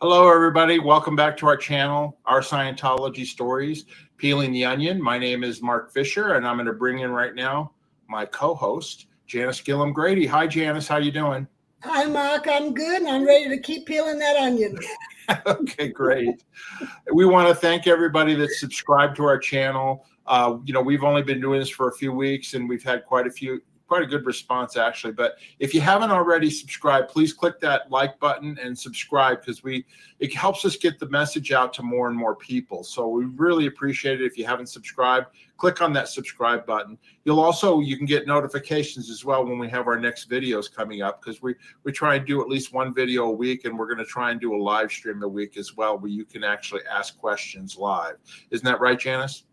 Hello, everybody. Welcome back to our channel, Our Scientology Stories, Peeling the Onion. My name is Mark Fisher, and I'm going to bring in right now my co-host, Janis Gillham Grady. Hi, Janis. How you doing? Hi, Mark. I'm good, and I'm ready to keep peeling that onion. Okay, great. We want to thank everybody that subscribed to our channel. We've only been doing this for a few weeks, and we've had quite a good response, actually. But if you haven't already subscribed, please click that like button and subscribe, because it helps us get the message out to more and more people. So we really appreciate it. If you haven't subscribed, click on that subscribe button. You can get notifications as well when we have our next videos coming up, because we try and do at least one video a week, and we're going to try and do a live stream a week as well, where you can actually ask questions live. Isn't that right, Janis?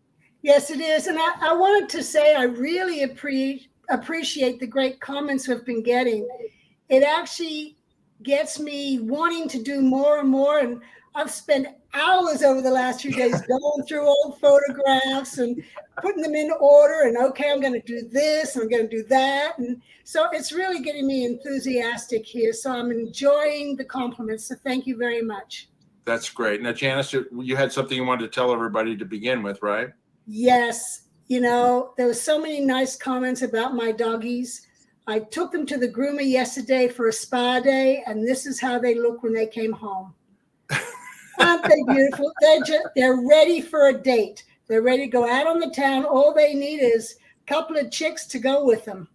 Yes, it is. And I wanted to say I really appreciate the great comments we've been getting. It actually gets me wanting to do more and more. And I've spent hours over the last few days going through old photographs and putting them in order. And okay, I'm going to do this, I'm going to do that. And so it's really getting me enthusiastic here. So I'm enjoying the compliments. So thank you very much. That's great. Now, Janis, you had something you wanted to tell everybody to begin with, right? Yes. There were so many nice comments about my doggies. I took them to the groomer yesterday for a spa day, and this is how they look when they came home. Aren't they beautiful? They're ready for a date. They're ready to go out on the town. All they need is a couple of chicks to go with them.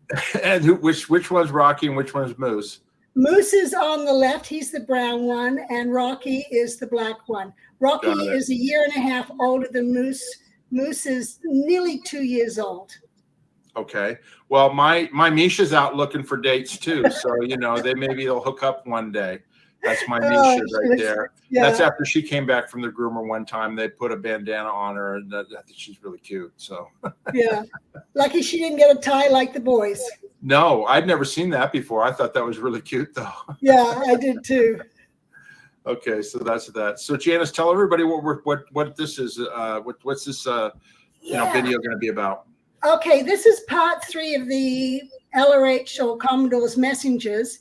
And which one's Rocky and which one's Moose? Moose is on the left. He's the brown one, and Rocky is the black one. Rocky is 1.5 years older than Moose. Moose is nearly 2 years old. Okay. Well, my Misha's out looking for dates too. So, maybe they'll hook up one day. That's my Misha right there. Yeah. That's after she came back from the groomer one time. They put a bandana on her, and I think she's really cute. So yeah. Lucky she didn't get a tie like the boys. No, I'd never seen that before. I thought that was really cute though. Yeah, I did too. Okay, so that's that. So Janis, tell everybody what this is. What's this video going to be about? Okay, this is part 3 of the LRH or Commodores Messengers,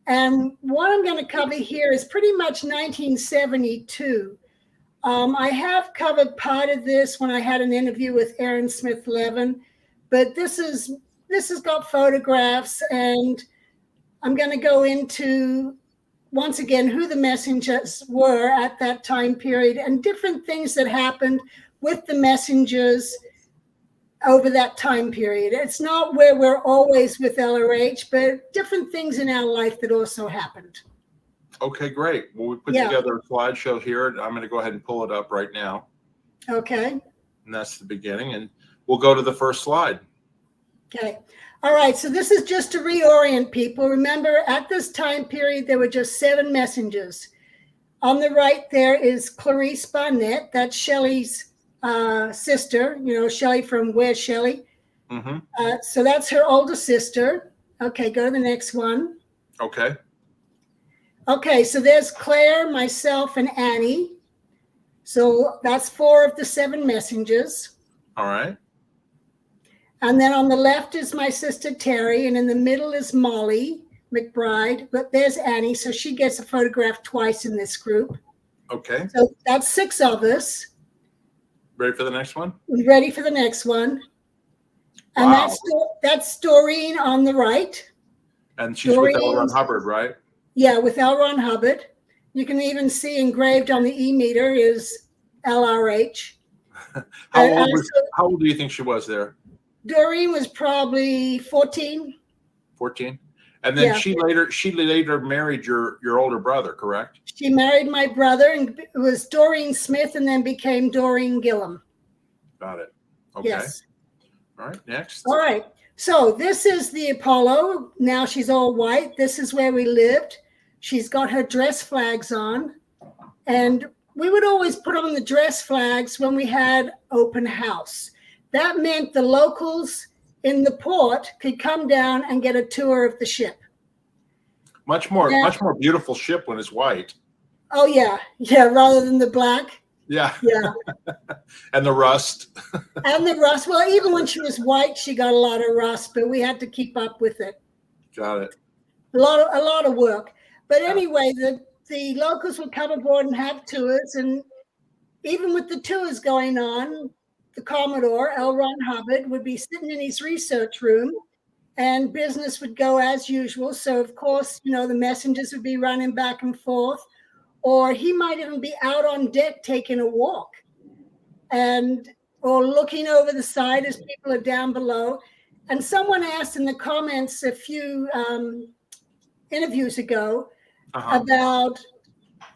and what I'm going to cover here is pretty much 1972. I have covered part of this when I had an interview with Aaron Smith-Levin, but this has got photographs, and I'm going to go into once again who the messengers were at that time period and different things that happened with the messengers over that time period. It's not where we're always with LRH, but different things in our life that also happened. Okay, great. Well, we put together a slideshow here, and I'm going to go ahead and pull it up right now. Okay. And that's the beginning, and we'll go to the first slide. Okay. All right, so this is just to reorient people. Remember, at this time period, there were just 7 messengers. On the right there is Clarice Barnett. That's Shelley's sister, Shelley from Where's Shelley? Mm-hmm. So that's her older sister. Okay, go to the next one. Okay. Okay, so there's Claire, myself, and Annie. So that's 4 of the 7 messengers. All right. And then on the left is my sister Terry, and in the middle is Molly McBride. But there's Annie, so she gets a photograph twice in this group. Okay. So that's 6 of us. Ready for the next one? Ready for the next one. And wow. that's Doreen on the right. And she's with L. Ron Hubbard, right? Yeah, with L. Ron Hubbard. You can even see engraved on the e-meter is LRH. How old do you think she was there? Doreen was probably 14. 14? And then she later married your older brother, correct? She married my brother, and it was Doreen Smith, and then became Doreen Gillham. Got it. Okay. Yes. All right, next. All right. So this is the Apollo. Now she's all white. This is where we lived. She's got her dress flags on. And we would always put on the dress flags when we had open house. That meant the locals in the port could come down and get a tour of the ship. Much more beautiful ship when it's white. Oh, yeah. Yeah, rather than the black. Yeah. Yeah. And the rust. And the rust. Well, even when she was white, she got a lot of rust, but we had to keep up with it. Got it. A lot of work. But anyway, the the locals would come aboard and have tours. And even with the tours going on, the Commodore, L. Ron Hubbard, would be sitting in his research room and business would go as usual. So, of course, the messengers would be running back and forth, or he might even be out on deck taking a walk or looking over the side as people are down below. And someone asked in the comments a few interviews ago about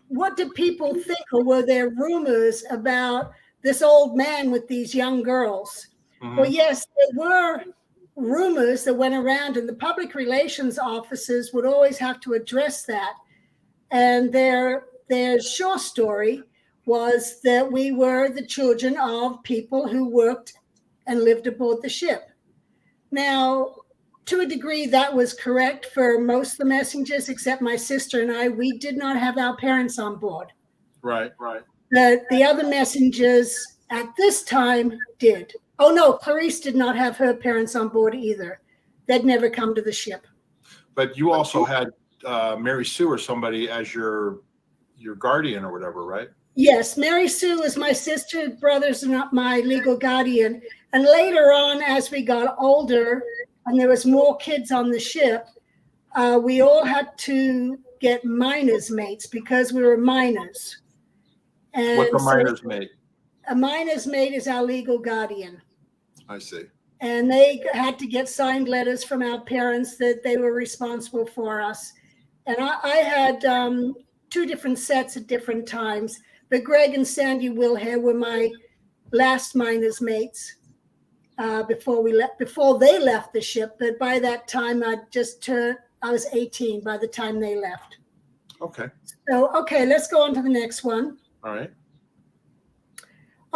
what did people think, or were there rumors about this old man with these young girls? Well, yes, there were rumors that went around, and the public relations officers would always have to address that. And their short story was that we were the children of people who worked and lived aboard the ship. Now, to a degree, that was correct for most of the messengers, except my sister and I. We did not have our parents on board. Right. The other messengers at this time did. Oh, no, Clarice did not have her parents on board either. They'd never come to the ship. But you also had Mary Sue or somebody as your guardian or whatever, right? Yes, Mary Sue was my sister, brother's not my legal guardian. And later on, as we got older and there was more kids on the ship, we all had to get minors mates because we were minors. And what's a minor's mate? A minor's mate is our legal guardian. I see. And they had to get signed letters from our parents that they were responsible for us. And I had 2 different sets at different times. But Greg and Sandy Wilhair were my last minors mates before they left the ship. But by that time, I was 18 by the time they left. Okay. So, let's go on to the next one. All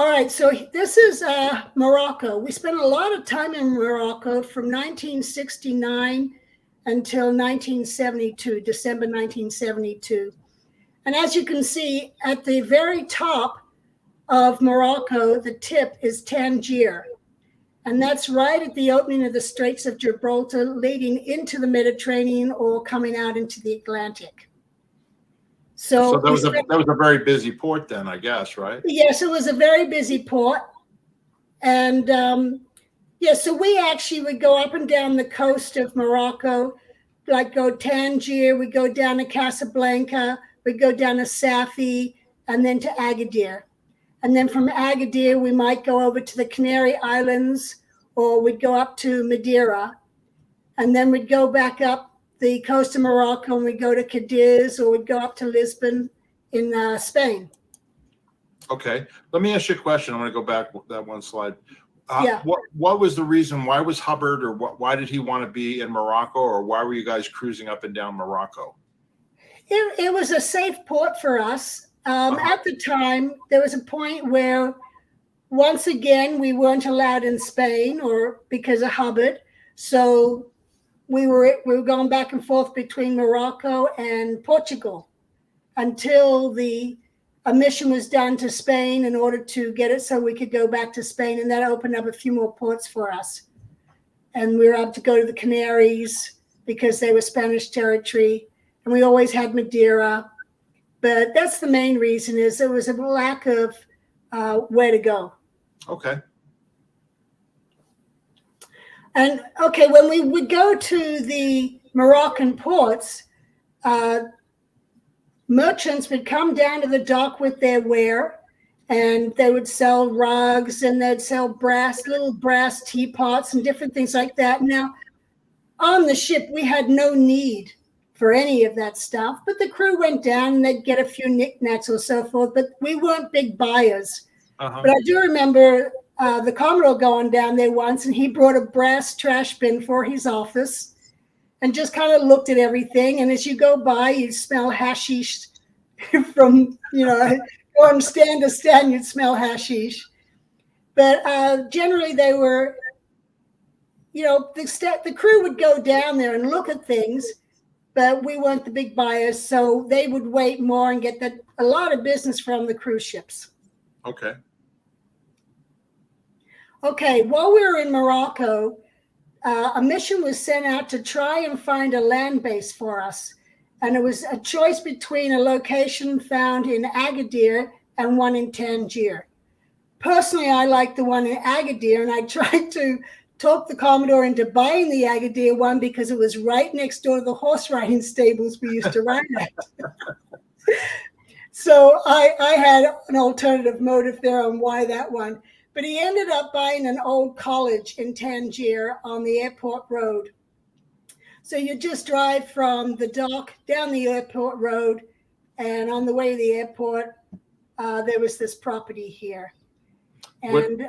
right, so this is Morocco. We spent a lot of time in Morocco from 1969 until 1972, December 1972. And as you can see, at the very top of Morocco, the tip is Tangier. And that's right at the opening of the Straits of Gibraltar, leading into the Mediterranean or coming out into the Atlantic. So that was a very busy port then, I guess, right? Yes, it was a very busy port. And so we actually would go up and down the coast of Morocco, like go Tangier, we go down to Casablanca, we go down to Safi, and then to Agadir. And then from Agadir, we might go over to the Canary Islands, or we'd go up to Madeira. And then we'd go back up the coast of Morocco, and we'd go to Cadiz, or we'd go up to Lisbon in Spain. Okay. Let me ask you a question. I'm going to go back that one slide. Yeah. What was the reason? Why was Hubbard, or why did he want to be in Morocco, or why were you guys cruising up and down Morocco? It was a safe port for us. At the time, there was a point where, once again, we weren't allowed in Spain, or because of Hubbard. So we were going back and forth between Morocco and Portugal until a mission was done to Spain in order to get it so we could go back to Spain, and that opened up a few more ports for us. And we were able to go to the Canaries because they were Spanish territory, and we always had Madeira. But that's the main reason, is there was a lack of where to go. Okay. And when we would go to the Moroccan ports, merchants would come down to the dock with their ware, and they would sell rugs, and they'd sell little brass teapots and different things like that. Now, on the ship, we had no need for any of that stuff, but the crew went down and they'd get a few knickknacks or so forth, but we weren't big buyers. But I do remember the Commodore going down there once, and he brought a brass trash bin for his office and just kind of looked at everything. And as you go by, you smell hashish from, from stand to stand, you'd smell hashish. But generally they were, the crew would go down there and look at things, but we weren't the big buyers. So they would wait more and get a lot of business from the cruise ships. Okay. While we were in Morocco, a mission was sent out to try and find a land base for us. And it was a choice between a location found in Agadir and one in Tangier. Personally, I like the one in Agadir, and I tried to talk the Commodore into buying the Agadir one because it was right next door to the horse riding stables we used to ride at. So I had an alternative motive there on why that one. But he ended up buying an old college in Tangier on the airport road. So you just drive from the dock down the airport road, and on the way to the airport, there was this property here. And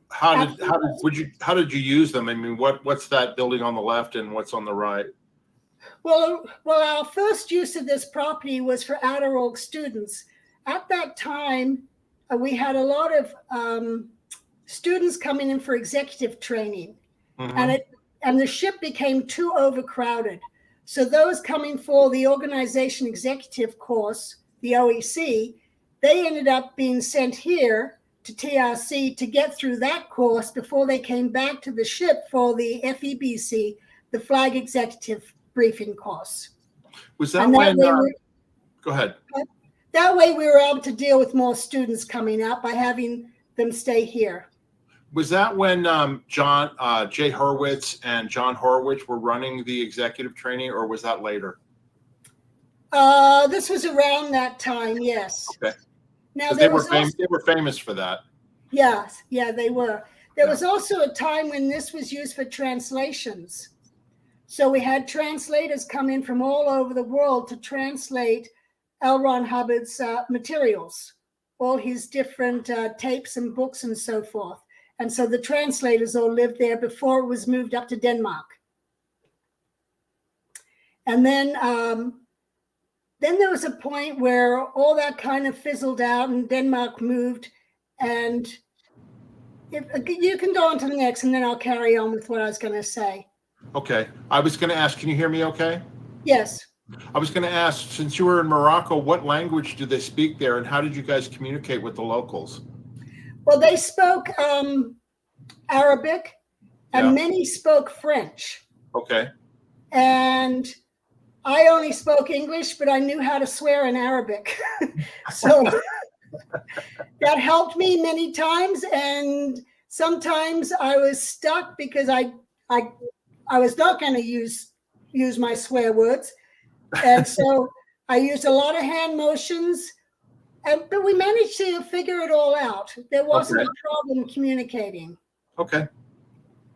how did you use them? I mean, what's that building on the left and what's on the right? Well, our first use of this property was for Outer Oak students. At that time, we had a lot of students coming in for executive training, and the ship became too overcrowded. So those coming for the organization executive course, the OEC, they ended up being sent here to TRC to get through that course before they came back to the ship for the FEBC, the Flag Executive Briefing course. Was that when? Go ahead. That way we were able to deal with more students coming out by having them stay here. Was that when Jay Hurwitz and John Horwich were running the executive training, or was that later? This was around that time, yes. Okay. Now they were famous for that. Yeah, they were. There was also a time when this was used for translations. So we had translators come in from all over the world to translate L. Ron Hubbard's materials, all his different tapes and books and so forth. And so the translators all lived there before it was moved up to Denmark. And then there was a point where all that kind of fizzled out and Denmark moved. And you can go on to the next, and then I'll carry on with what I was going to say. Okay. I was going to ask, can you hear me okay? Yes. I was going to ask, since you were in Morocco, what language do they speak there, and how did you guys communicate with the locals? Well, they spoke Arabic, and many spoke French. Okay. And I only spoke English, but I knew how to swear in Arabic. So that helped me many times. And sometimes I was stuck because I was not going to use my swear words. And so I used a lot of hand motions, but we managed to figure it all out. There wasn't a problem communicating. Okay.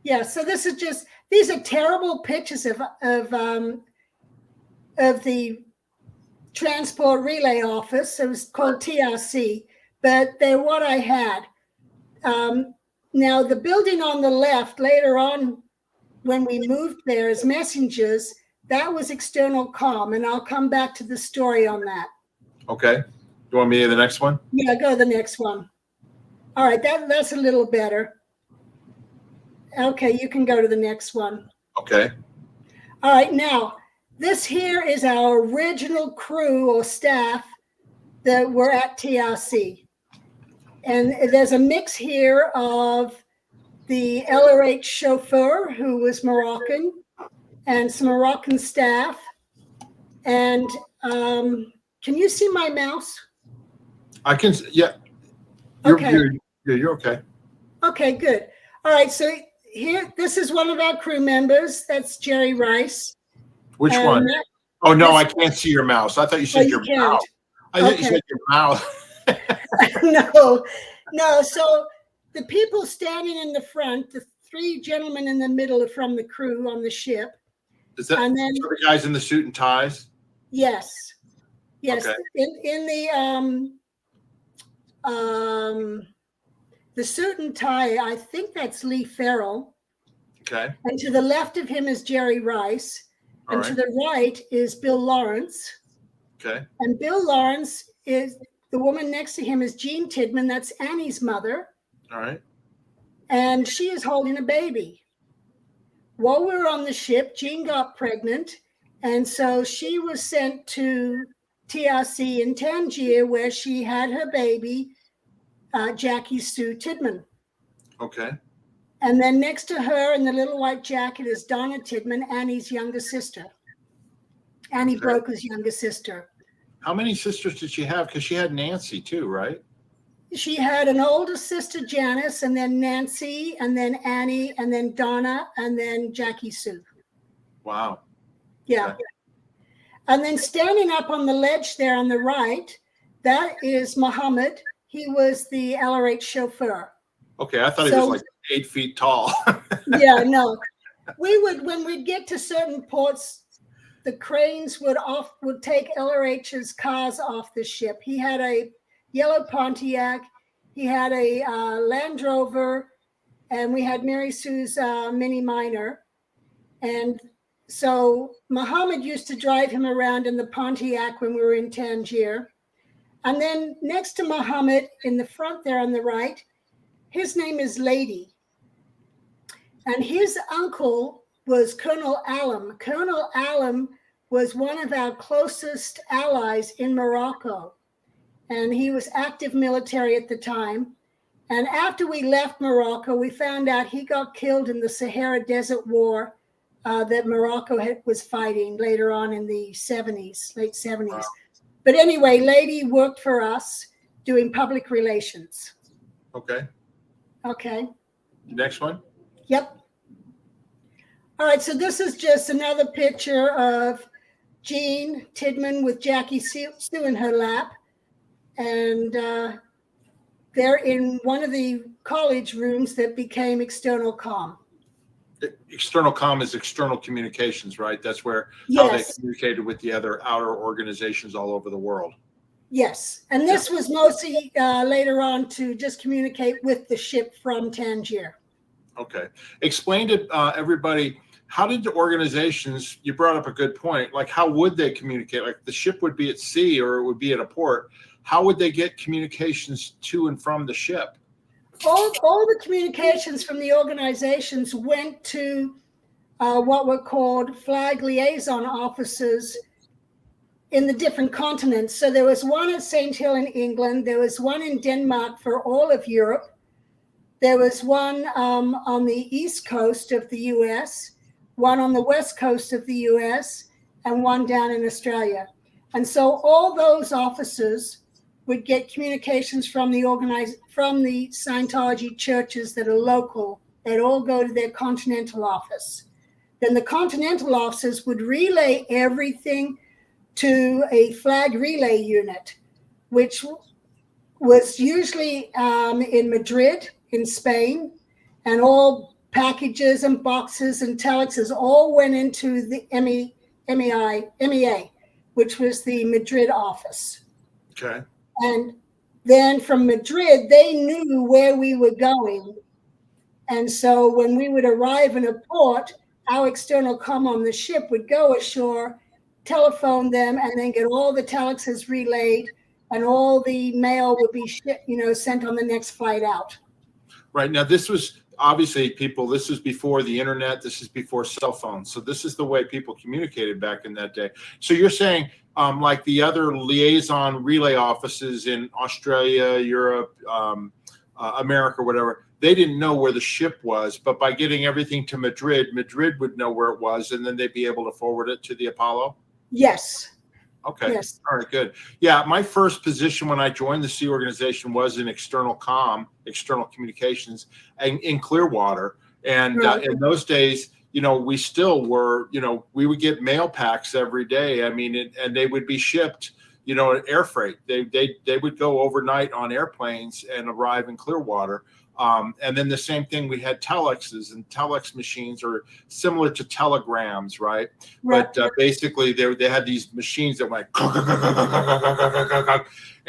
Yeah. So this is these are terrible pictures of the Transport Relay Office. It was called TRC, but they're what I had. Now, the building on the left, later on, when we moved there as messengers, that was external comm, and I'll come back to the story on that. Okay. You want me to the next one? Yeah, go to the next one. All right, that's a little better. Okay, you can go to the next one. Okay. All right, now, this here is our original crew or staff that were at TRC. And there's a mix here of the LRH chauffeur, who was Moroccan, and some Moroccan staff. And can you see my mouse? I can, yeah. You're okay. Okay, good. All right, so here, this is one of our crew members. That's Jerry Rice. Which one? Oh, no, I can't see your mouse. I thought you said your mouth. I thought you said your mouth. No. So the people standing in the front, the three gentlemen in the middle are from the crew on the ship. Is that and then the guys in the suit and ties? Yes. Okay. In the suit and tie, I think that's Lee Farrell. Okay. And to the left of him is Jerry Rice. And to the right is Bill Lawrence. Okay. And Bill Lawrence is the woman next to him is Jean Tidman. That's Annie's mother. All right. And she is holding a baby. While we were on the ship, Jean got pregnant. And so she was sent to TRC in Tangier, where she had her baby, Jackie Sue Tidman. Okay. And then next to her in the little white jacket is Donna Tidman, Annie's younger sister. Annie Broka's younger sister. How many sisters did she have? Because she had Nancy too, right? She had an older sister, Janis, and then Nancy, and then Annie, and then Donna, and then Jackie Sue. Wow. Yeah. Okay. And then standing up on the ledge there on the right, that is Muhammad. He was the LRH chauffeur. Okay, I thought he was like 8 feet tall. Yeah, no. We would, when we'd get to certain ports, the cranes would take LRH's cars off the ship. He had a yellow Pontiac, he had a Land Rover, and we had Mary Sue's Mini Minor. And so Muhammad used to drive him around in the Pontiac when we were in Tangier. And then next to Muhammad in the front there on the right, his name is Lady. And his uncle was Colonel Alam. Colonel Alam was one of our closest allies in Morocco. And he was active military at the time. And after we left Morocco, we found out he got killed in the Sahara Desert War that Morocco was fighting later on in the 70s, late 70s. Wow. But anyway, Lady worked for us doing public relations. Okay. Okay. Next one. Yep. All right, so this is just another picture of Jean Tidman with Jackie Sue in her lap. And they're in one of the college rooms that became external comm. External comm is external communications, right? That's where how they communicated with the other outer organizations all over the world. Yes, and this was mostly later on to just communicate with the ship from Tangier. Okay. Explain to everybody, how did the organizations, you brought up a good point, like how would they communicate? Like the ship would be at sea or it would be at a port. How would they get communications to and from the ship? All the communications from the organizations went to what were called flag liaison officers in the different continents. So there was one at St. Hill in England. There was one in Denmark for all of Europe. There was one on the east coast of the US, one on the west coast of the US, and one down in Australia. And so all those officers would get communications from the Scientology churches that are local. They'd all go to their continental office. Then the continental officers would relay everything to a flag relay unit, which was usually in Madrid, in Spain, and all packages and boxes and telexes all went into the MEA, which was the Madrid office. Okay. And then from Madrid, they knew where we were going. And so when we would arrive in a port, our external comm on the ship would go ashore, telephone them, and then get all the telexes relayed, and all the mail would be sent on the next flight out. Right. Now, this was obviously this is before the internet. This is before cell phones. So this is the way people communicated back in that day. So you're saying like the other liaison relay offices in Australia, Europe, America, whatever, they didn't know where the ship was. But by getting everything to Madrid, Madrid would know where it was, and then they'd be able to forward it to the Apollo? Yes. Okay. Yes. All right, good. Yeah, my first position when I joined the Sea Organization was in external comm, external communications, in Clearwater. And right. In those days, we still were, we would get mail packs every day. I mean, and they would be shipped, air freight. They would go overnight on airplanes and arrive in Clearwater. And then the same thing, we had telexes, and telex machines are similar to telegrams, right? But basically they had these machines that went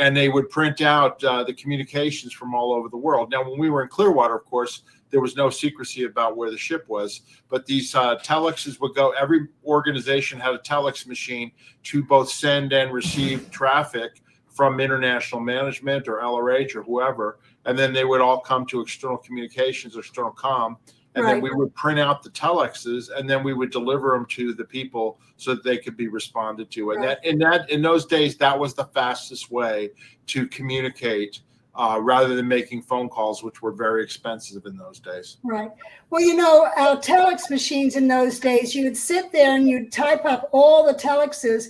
and they would print out the communications from all over the world. Now, when we were in Clearwater, of course, there was no secrecy about where the ship was, but these telexes would go, every organization had a telex machine to both send and receive traffic from international management or LRH or whoever. And then they would all come to external communications or external comm. And then we would print out the telexes, and then we would deliver them to the people so that they could be responded to. And in those days, that was the fastest way to communicate rather than making phone calls, which were very expensive in those days. Right. Well, our telex machines in those days, you would sit there and you'd type up all the telexes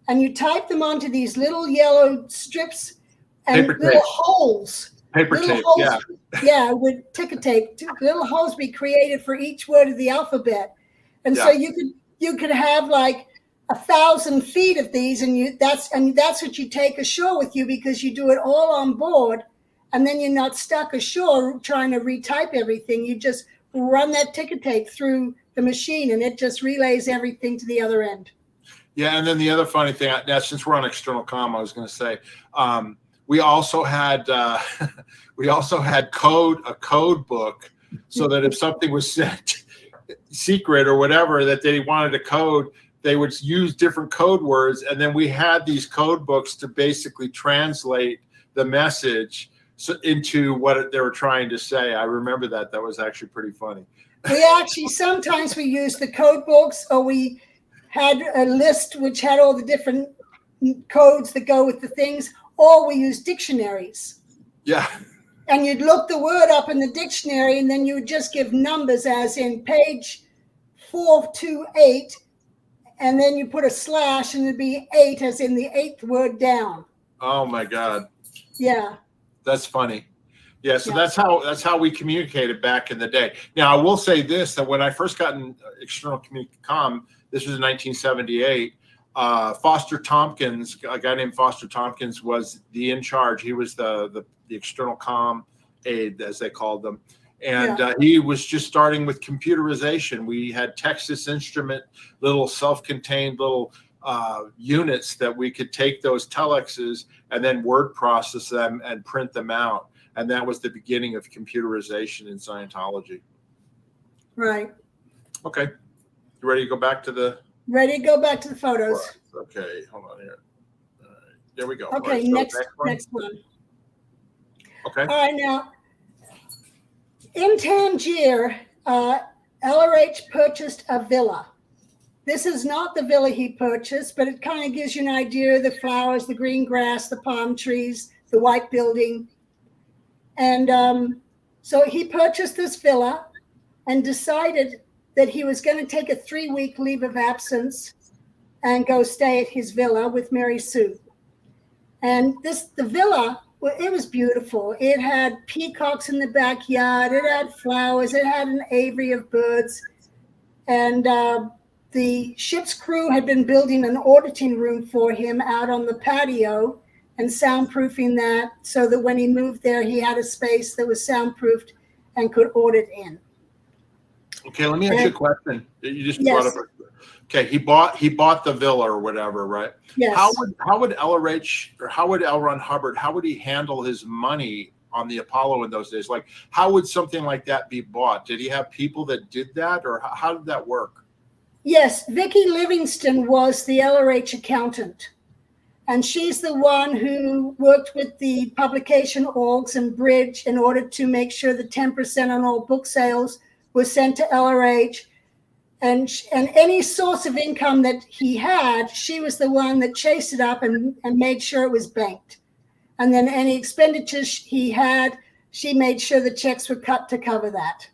and you type them onto these little yellow strips and little holes. Paper tape, yeah. Yeah, with ticker tape. Little holes be created for each word of the alphabet. And so you could have like 1,000 feet of these, and that's what you take ashore with you, because you do it all on board, and then you're not stuck ashore trying to retype everything. You just run that ticker tape through the machine, and it just relays everything to the other end. Yeah, and then the other funny thing, now since we're on external comm, I was going to say, we also had a code book, so that if something was sent secret or whatever that they wanted to code, they would use different code words, and then we had these code books to basically translate the message into what they were trying to say. I remember that. That was actually pretty funny. Sometimes we used the code books, or we had a list which had all the different codes that go with the things, or we used dictionaries. Yeah. And you'd look the word up in the dictionary, and then you would just give numbers, as in page 428, and then you put a slash, and it'd be 8, as in the 8th word down. Oh my God. Yeah. That's funny. Yeah, so that's how we communicated back in the day. Now, I will say this, that when I first got in external comm, this was in 1978, Foster Tompkins, a guy named Foster Tompkins, was the in charge. He was the external comm aide, as they called them. And he was just starting with computerization. We had Texas Instrument, little self-contained little units that we could take those telexes and then word process them and print them out. And that was the beginning of computerization in Scientology. Right. Okay. You ready to go back to the... Ready to go back to the photos. Right. Okay, hold on here. All right. There we go. Okay, right, so next one. Okay. All right, now, in Tangier, LRH purchased a villa. This is not the villa he purchased, but it kind of gives you an idea of the flowers, the green grass, the palm trees, the white building. And so he purchased this villa and decided that he was going to take a 3-week leave of absence and go stay at his villa with Mary Sue. And the villa, well, it was beautiful. It had peacocks in the backyard. It had flowers. It had an aviary of birds. And the ship's crew had been building an auditing room for him out on the patio and soundproofing that, so that when he moved there, he had a space that was soundproofed and could audit in. Okay, let me ask you a question. You just brought up. Okay, he bought the villa or whatever, right? Yes. How would LRH, or how would L. Ron Hubbard, how would he handle his money on the Apollo in those days? Like, how would something like that be bought? Did he have people that did that, or how did that work? Yes, Vicki Livingston was the LRH accountant, and she's the one who worked with the publication orgs and Bridge in order to make sure that 10% on all book sales was sent to LRH. And any source of income that he had, she was the one that chased it up and made sure it was banked. And then any expenditures he had, she made sure the checks were cut to cover that.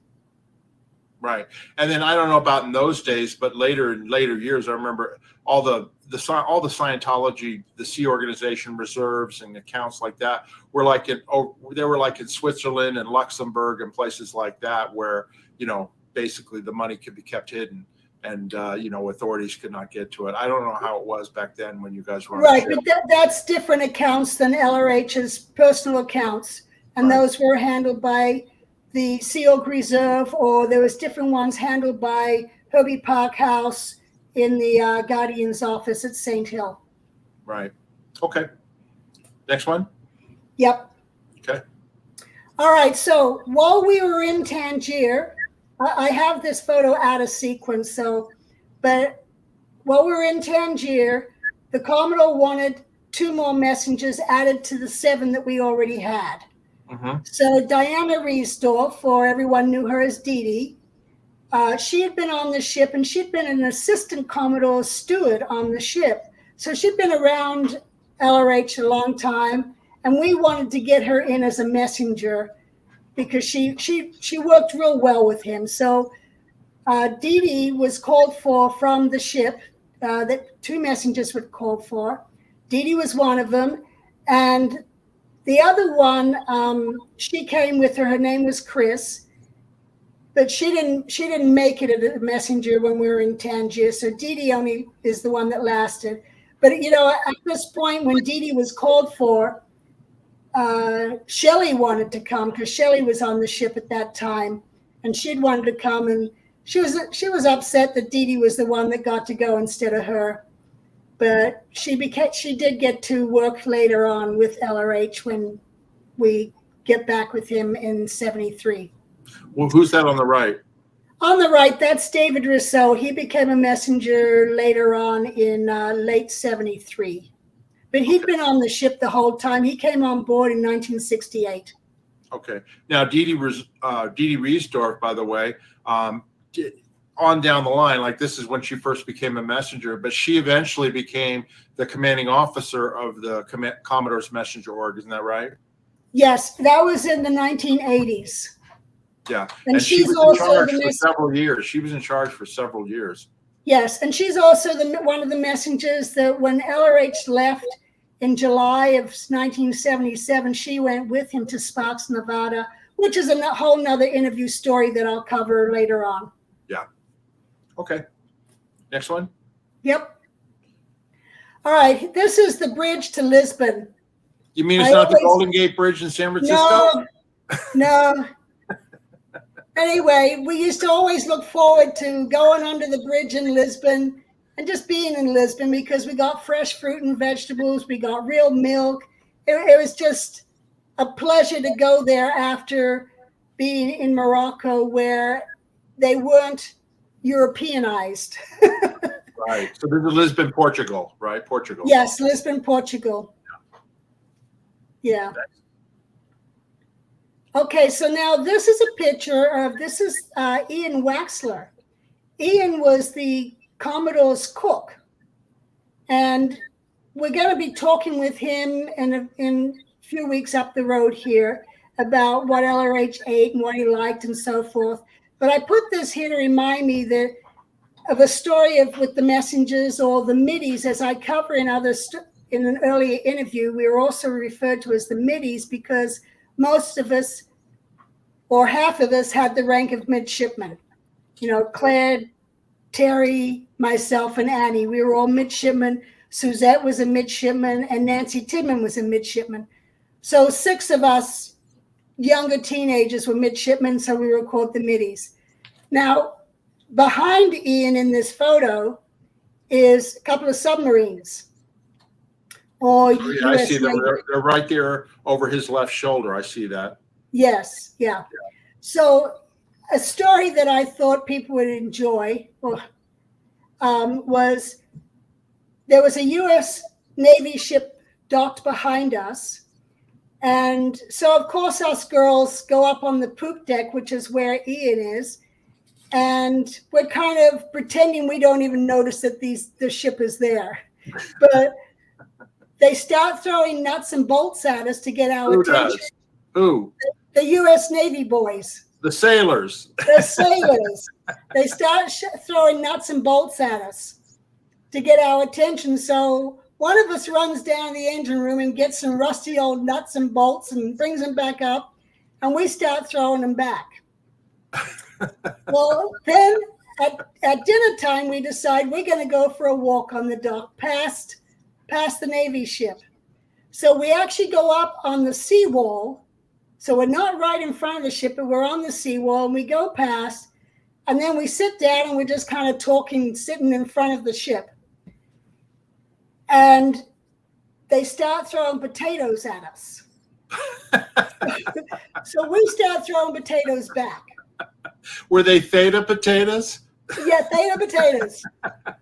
Right. And then I don't know about in those days, but later years, I remember all the Scientology, the Sea Organization reserves and accounts like that were like in Switzerland and Luxembourg and places like that, where, basically the money could be kept hidden and, authorities could not get to it. I don't know how it was back then when you guys were on right, the ship. but that's different accounts than LRH's personal accounts. And those were handled by the Sea Org Reserve, or there was different ones handled by Herbie Parkhouse in the Guardian's office at St. Hill. Right. Okay. Next one. Yep. Okay. All right. So while we were in Tangier, I have this photo out of sequence. But while we were in Tangier, the Commodore wanted 2 more messengers added to the 7 that we already had. Mm-hmm. So Diana Riesdorf, or everyone knew her as Dee Dee, she had been on the ship, and she'd been an assistant Commodore steward on the ship. So she'd been around LRH a long time, and we wanted to get her in as a messenger because she worked real well with him. So Dee Dee was called for from the ship. That 2 messengers were called for. Dee Dee was one of them, and the other one, she came with her. Her name was Chris, but she didn't make it as a messenger when we were in Tangier. So Dee Dee only is the one that lasted. But at this point, when Dee Dee was called for, Shelley wanted to come because Shelley was on the ship at that time, and she'd wanted to come, and she was upset that Dee Dee was the one that got to go instead of her. But she did get to work later on with LRH when we get back with him in 73. Well, who's that on the right? On the right, that's David Rousseau. He became a messenger later on in late 73. But he'd been on the ship the whole time. He came on board in 1968. Okay. Now, Dee Dee Riesdorf, by the way, on down the line, like this is when she first became a messenger, but she eventually became the commanding officer of the Commodores Messenger org. Isn't that right? Yes, that was in the 1980s. Yeah. And she was in charge for several years. She was in charge for several years. Yes, and she's also one of the messengers that when LRH left in July of 1977, she went with him to Sparks, Nevada, which is a whole nother interview story that I'll cover later on. Yeah. Okay. Next one. Yep. All right. This is the bridge to Lisbon. You mean it's not the Golden Gate Bridge in San Francisco? No. Anyway, we used to always look forward to going under the bridge in Lisbon and just being in Lisbon because we got fresh fruit and vegetables. We got real milk. It was just a pleasure to go there after being in Morocco where they weren't Europeanized. Right. So this is Lisbon, Portugal, right? Portugal. Yes, Lisbon, Portugal. Yeah. Okay, so now this is a picture of, this is Ian Waxler. Ian was the Commodore's cook. And we're going to be talking with him in a few weeks up the road here about what LRH ate and what he liked and so forth. But I put this here to remind me of a story with the messengers or the middies, as I cover in an earlier interview. We were also referred to as the middies because most of us, or half of us, had the rank of midshipman. Claire, Terry, myself, and Annie, we were all midshipmen. Suzette was a midshipman, and Nancy Tidman was a midshipman. So 6 of us younger teenagers were midshipmen, so we were called the middies. Now, behind Ian in this photo is a couple of submarines. I see them. They're right there over his left shoulder. I see that. Yes, yeah. So a story that I thought people would enjoy was there was a U.S. Navy ship docked behind us. And so, of course, us girls go up on the poop deck, which is where Ian is. And we're kind of pretending we don't even notice that the ship is there. But they start throwing nuts and bolts at us to get our attention. Does? Who? The U.S. Navy boys. The sailors. The sailors. They start throwing nuts and bolts at us to get our attention. So one of us runs down to the engine room and gets some rusty old nuts and bolts and brings them back up, and we start throwing them back. Well, then at dinner time, we decide we're going to go for a walk on the dock past the Navy ship. So we actually go up on the seawall. So we're not right in front of the ship, but we're on the seawall, and we go past, and then we sit down and we're just kind of talking, sitting in front of the ship. And they start throwing potatoes at us. So we start throwing potatoes back. Were they Theta potatoes? Yeah, Theta potatoes.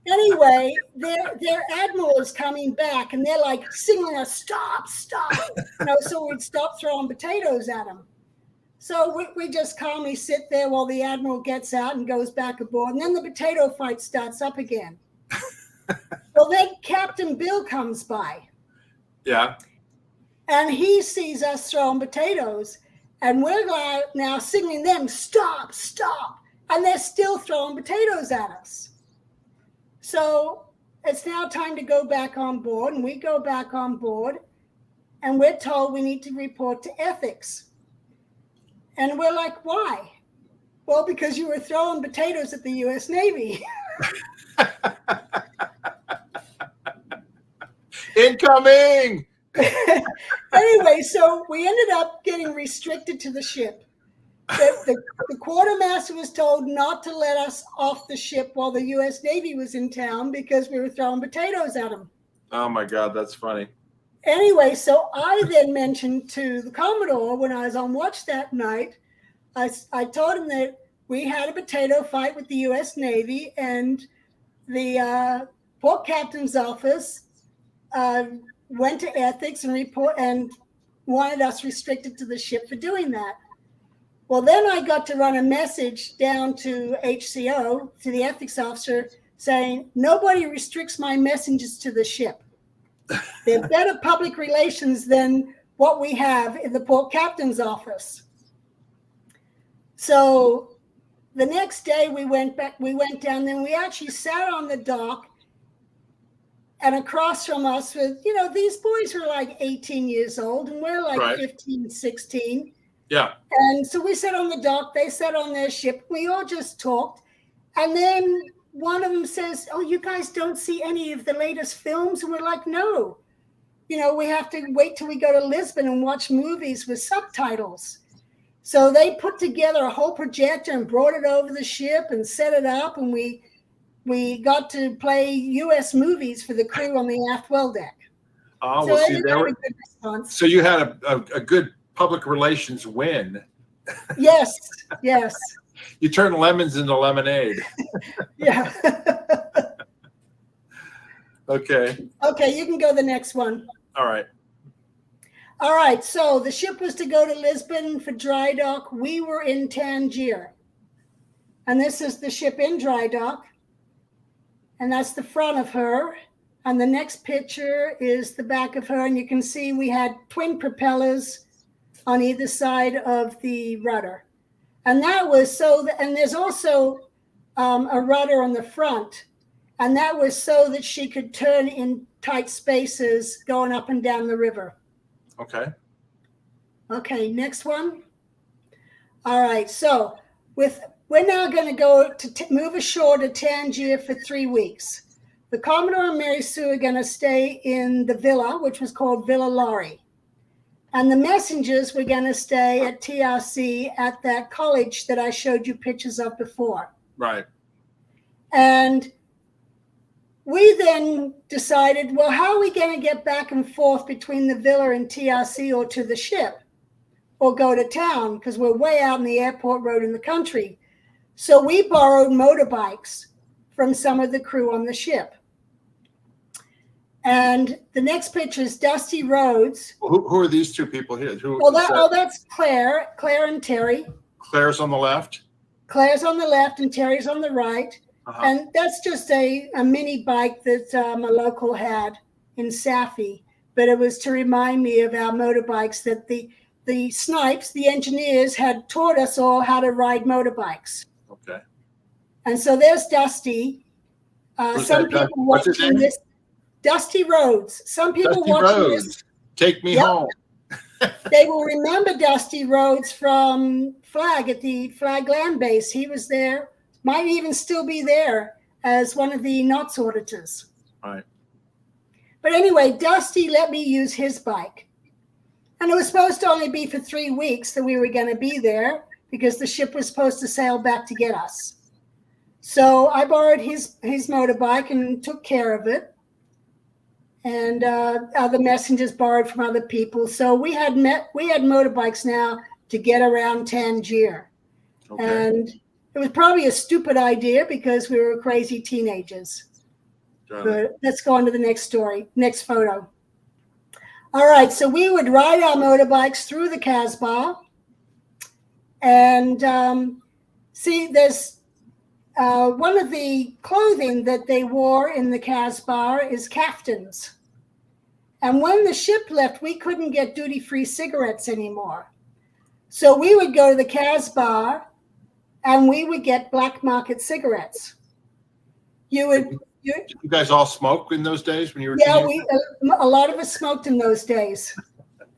Anyway, their admiral is coming back, and they're like singing us, "Stop, stop!" So we'd stop throwing potatoes at them. So we just calmly sit there while the admiral gets out and goes back aboard, and then the potato fight starts up again. Well, then Captain Bill comes by. Yeah. And he sees us throwing potatoes, and we're now signaling them, stop, stop. And they're still throwing potatoes at us. So it's now time to go back on board, and we go back on board, and we're told we need to report to ethics. And we're like, why? Well, because you were throwing potatoes at the U.S. Navy. Incoming! Anyway, so we ended up getting restricted to the ship. The quartermaster was told not to let us off the ship while the U.S. Navy was in town because we were throwing potatoes at them. Oh, my God, that's funny. Anyway, so I then mentioned to the Commodore when I was on watch that night, I told him that we had a potato fight with the U.S. Navy, and the port captain's office went to ethics and wanted us restricted to the ship for doing that. Well, then I got to run a message down to HCO, to the ethics officer, saying, nobody restricts my messages to the ship. They're better public relations than what we have in the port captain's office. So the next day we went down there, and we actually sat on the dock, and across from us was, these boys were like 18 years old, and we're like right. 15, 16. Yeah. And so we sat on the dock, they sat on their ship, we all just talked. And then one of them says, oh, you guys don't see any of the latest films? And we're like, no. We have to wait till we go to Lisbon and watch movies with subtitles. So they put together a whole projector and brought it over the ship and set it up, and we got to play U.S. movies for the crew on the aft well deck. Oh, so well, see, a good response. So you had a good public relations win. Yes, yes. You turned lemons into lemonade. Yeah. Okay. Okay, you can go the next one. All right. All right, so the ship was to go to Lisbon for dry dock. We were in Tangier. And this is the ship in dry dock. And that's the front of her. And the next picture is the back of her. And you can see we had twin propellers on either side of the rudder. And that was and there's also a rudder on the front. And that was so that she could turn in tight spaces going up and down the river. Okay. Okay, next one. All right, so we're now going to go to move ashore to Tangier for 3 weeks. The Commodore and Mary Sue are going to stay in the villa, which was called Villa Laurie. And the Messengers were going to stay at TRC at that college that I showed you pictures of before. Right. And we then decided, well, how are we going to get back and forth between the villa and TRC or to the ship or go to town? Because we're way out in the airport road in the country. So we borrowed motorbikes from some of the crew on the ship. And the next picture is Dusty Rhodes. Well, who are these two people here? That's Claire and Terry. Claire's on the left? Claire's on the left and Terry's on the right. Uh-huh. And that's just a mini bike that a local had in Safi. But it was to remind me of our motorbikes that the snipes, the engineers, had taught us all how to ride motorbikes. Okay. And so there's Dusty. Some people watching this. Dusty Rhodes. Some people watching this. Take me home. They will remember Dusty Rhodes from Flag at the Flag Land Base. He was there. Might even still be there as one of the NOTS auditors. Right. But anyway, Dusty let me use his bike. And it was supposed to only be for 3 weeks that we were going to be there because the ship was supposed to sail back to get us. So I borrowed his motorbike and took care of it. And other Messengers borrowed from other people. So we had motorbikes now to get around Tangier. Okay. And it was probably a stupid idea because we were crazy teenagers. But let's go on to the next photo. All right, so we would ride our motorbikes through the Casbah. And see, there's one of the clothing that they wore in the Casbah is kaftans. And when the ship left, we couldn't get duty-free cigarettes anymore. So we would go to the Casbah and we would get black market cigarettes. You guys all smoke in those days when you were teenagers? A lot of us smoked in those days.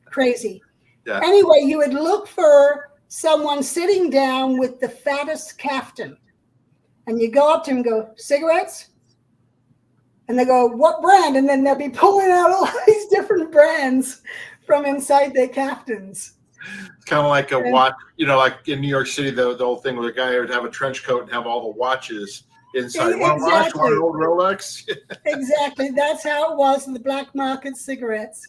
Crazy. Yeah. Anyway, you would look for someone sitting down with the fattest caftan. And you go up to him and go, cigarettes? And they go, what brand? And then they'll be pulling out all these different brands from inside their caftans. It's kind of like a watch, like in New York City, the old thing where the guy would have a trench coat and have all the watches inside. Exactly. Want a watch? Want an old Rolex? Exactly. That's how it was in the black market cigarettes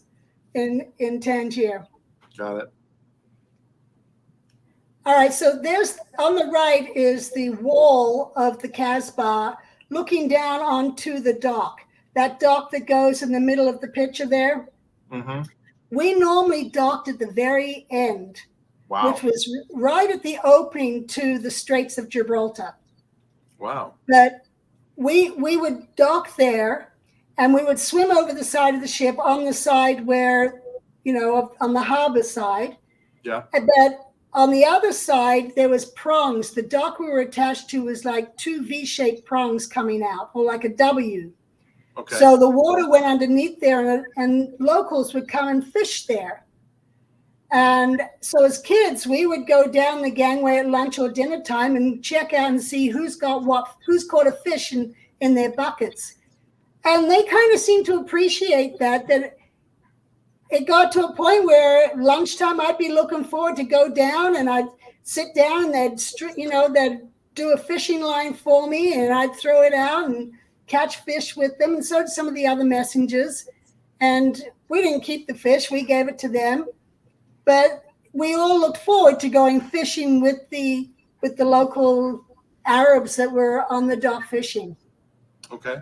in Tangier. Got it. All right. So there's on the right is the wall of the Casbah looking down onto the dock. That dock that goes in the middle of the picture there. Mm-hmm. We normally docked at the very end, wow, which was right at the opening to the Straits of Gibraltar. Wow. But we would dock there and we would swim over the side of the ship on the side where, on the harbor side. Yeah. But on the other side, there was prongs. The dock we were attached to was like two V-shaped prongs coming out, or like a W. Okay. So the water went underneath there, and locals would come and fish there. And so as kids, we would go down the gangway at lunch or dinner time and check out and see who's caught a fish in their buckets. And they kind of seemed to appreciate that it got to a point where lunchtime I'd be looking forward to go down, and I'd sit down and they'd do a fishing line for me, and I'd throw it out and catch fish with them, and so did some of the other messengers. And we didn't keep the fish, we gave it to them. But we all looked forward to going fishing with the local Arabs that were on the dock fishing. Okay.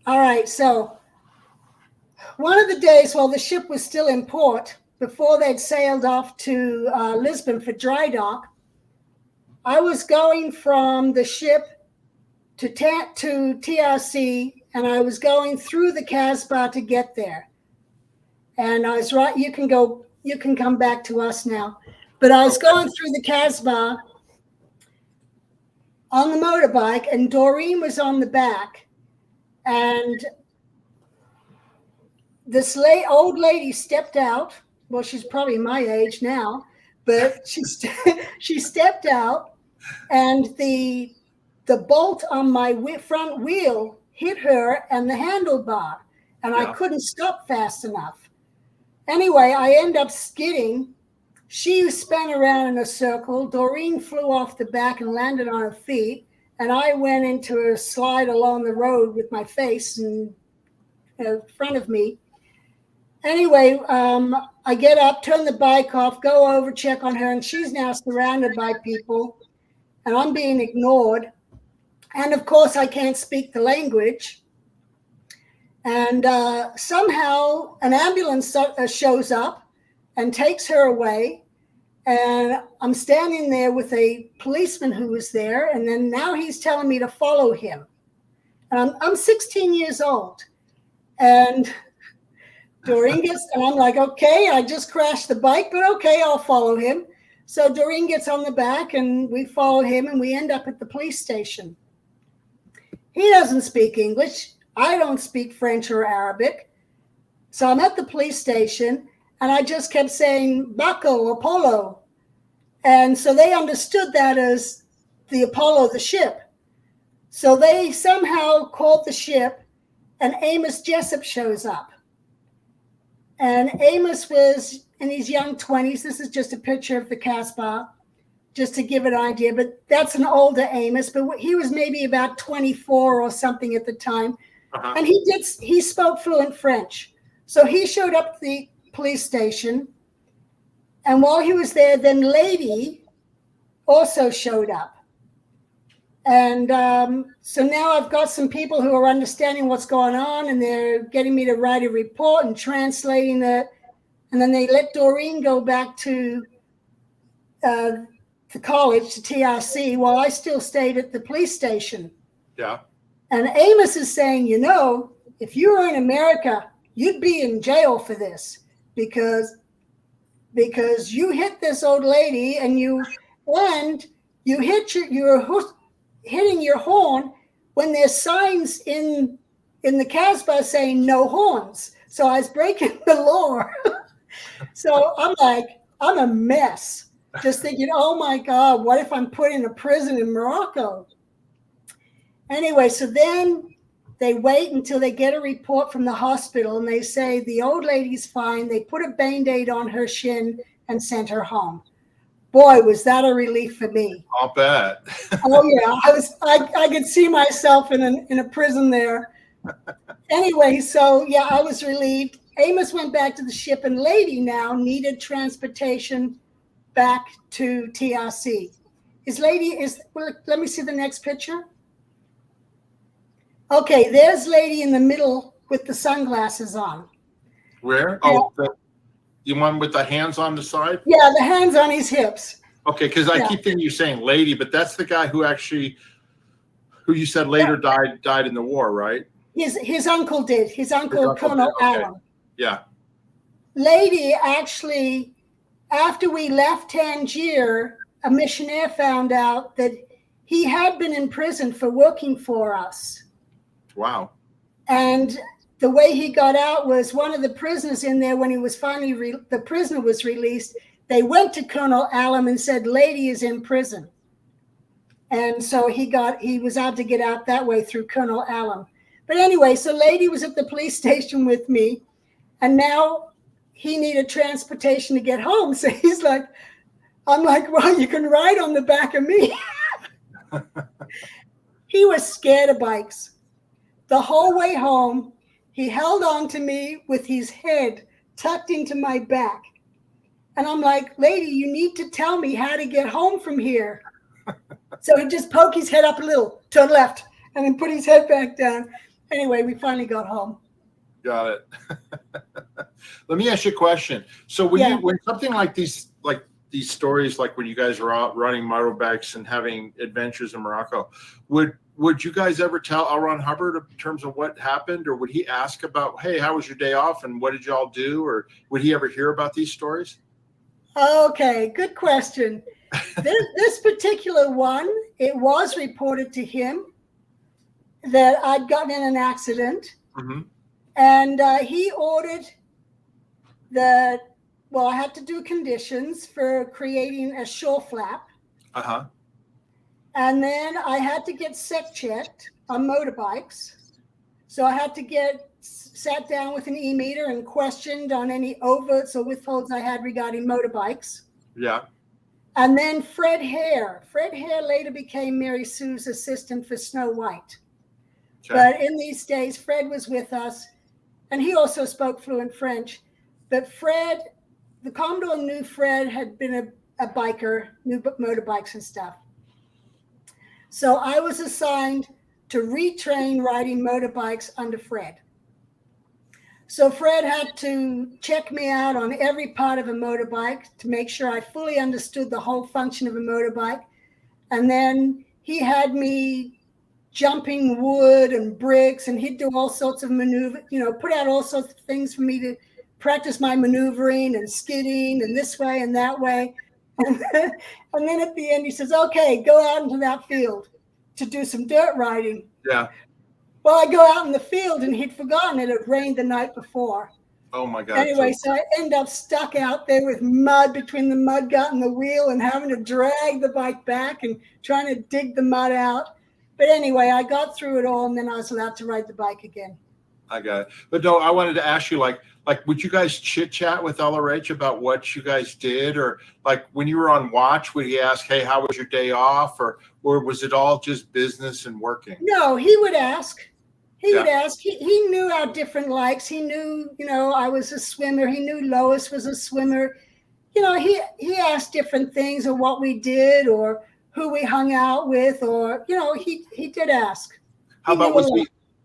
All right, so one of the days while the ship was still in port, before they'd sailed off to Lisbon for dry dock, I was going from the ship to TRC, and I was going through the Casbah to get there. And I was right. You can come back to us now. But I was going through the Casbah on the motorbike, and Doreen was on the back. And this old lady stepped out. Well, she's probably my age now, but she stepped out, and the bolt on my front wheel hit her and the handlebar, and I couldn't stop fast enough. Anyway, I end up skidding. She spun around in a circle. Doreen flew off the back and landed on her feet, and I went into a slide along the road with my face in front of me. Anyway, I get up, turn the bike off, go over, check on her, and she's now surrounded by people, and I'm being ignored. And of course, I can't speak the language. And somehow an ambulance shows up and takes her away. And I'm standing there with a policeman who was there. And then now he's telling me to follow him. And I'm 16 years old. And Doreen and I'm like, okay, I just crashed the bike, but okay, I'll follow him. So Doreen gets on the back and we follow him, and we end up at the police station. He doesn't speak English. I don't speak French or Arabic. So I'm at the police station, and I just kept saying, Baco, Apollo. And so they understood that as the Apollo, the ship. So they somehow called the ship, and Amos Jessup shows up. And Amos was in his young 20s. This is just a picture of the Casbah, just to give an idea. But that's an older Amos, but he was maybe about 24 or something at the time. Uh-huh. And he spoke fluent French. So he showed up at the police station. And while he was there, then Lady also showed up. And so now I've got some people who are understanding what's going on, and they're getting me to write a report and translating it. And then they let Doreen go back to the college, to TRC, while I still stayed at the police station. Yeah. And Amos is saying, if you were in America, you'd be in jail for this because you hit this old lady and you hit you're hitting your horn when there's signs in the Casbah saying no horns. So I was breaking the law. So I'm like, I'm a mess. Just thinking, oh my God, what if I'm put in a prison in Morocco? Anyway, so then they wait until they get a report from the hospital and they say the old lady's fine. They put a Band-Aid on her shin and sent her home. Boy, was that a relief for me. I'll bet. Oh yeah, I could see myself in a prison there. Anyway, so yeah, I was relieved. Amos went back to the ship and lady now needed transportation back to TRC. Let me see the next picture. Okay, there's lady in the middle with the sunglasses on. Where? Yeah. Oh, the one with the hands on the side? Yeah, the hands on his hips. Okay, because I keep thinking you're saying lady, but that's the guy who you said later died in the war, right? His uncle did. His uncle Colonel Allen. Yeah. Lady, actually, after we left Tangier, a missionaire found out that he had been in prison for working for us. Wow. And the way he got out was one of the prisoners in there, when he was finally, the prisoner was released, they went to Colonel Allen and said, lady is in prison. And so he was able to get out that way through Colonel Allen. But anyway, so lady was at the police station with me, and now he needed transportation to get home. So I'm like, well, you can ride on the back of me. He was scared of bikes. The whole way home, he held on to me with his head tucked into my back. And I'm like, lady, you need to tell me how to get home from here. So he just poked his head up a little, turn left, and then put his head back down. Anyway, we finally got home. Got it. Let me ask you a question. So when something like these stories, like when you guys are out running motorbikes and having adventures in Morocco, would you guys ever tell L. Ron Hubbard in terms of what happened, or would he ask about, hey, how was your day off and what did y'all do, or would he ever hear about these stories? Okay, good question. This particular one, it was reported to him that I'd gotten in an accident, and he ordered I had to do conditions for creating a shore flap. And then I had to get sec checked on motorbikes. So I had to get sat down with an e-meter and questioned on any overts or withholds I had regarding motorbikes. Yeah. And then Fred Hare later became Mary Sue's assistant for Snow White. Okay. But in these days, Fred was with us, and he also spoke fluent French. But Fred, the Commodore knew Fred had been a biker, knew motorbikes and stuff. So I was assigned to retrain riding motorbikes under Fred. So Fred had to check me out on every part of a motorbike to make sure I fully understood the whole function of a motorbike. And then he had me jumping wood and bricks, and he'd do all sorts of maneuver, put out all sorts of things for me to practice my maneuvering and skidding and this way and that way. And then at the end, he says, okay, go out into that field to do some dirt riding. Yeah. Well, I go out in the field, and he'd forgotten it had rained the night before. Oh, my God. Anyway, so I end up stuck out there with mud between the mudguard and the wheel and having to drag the bike back and trying to dig the mud out. But anyway, I got through it all, and then I was allowed to ride the bike again. I got it. But no, I wanted to ask you, like, would you guys chit chat with LRH about what you guys did, or like when you were on watch, would he ask, hey, how was your day off, or was it all just business and working? No, he would ask. He would ask. He knew our different likes. He knew, I was a swimmer. He knew Lois was a swimmer. He asked different things, or what we did, or who we hung out with, or he did ask. How about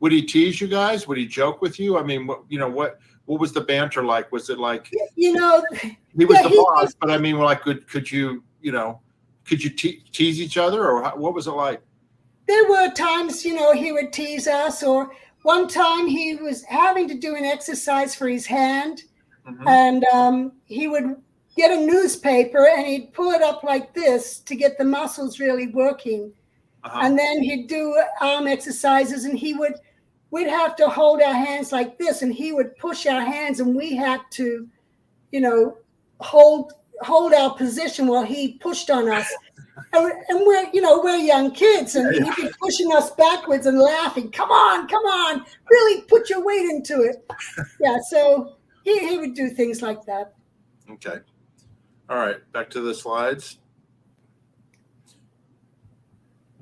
would he tease you guys? Would he joke with you? I mean, what was the banter like? Was it like, he was the boss, but I mean, like, could you tease each other, or what was it like? There were times, he would tease us, or one time he was having to do an exercise for his hand, Mhm. and he would get a newspaper and he'd pull it up like this to get the muscles really working. And then he'd do arm exercises, and we'd have to hold our hands like this, and he would push our hands, and we had to, hold our position while he pushed on us. And we're young kids, and he'd be pushing us backwards and laughing. Come on, really put your weight into it. Yeah, so he would do things like that. Okay. All right, back to the slides.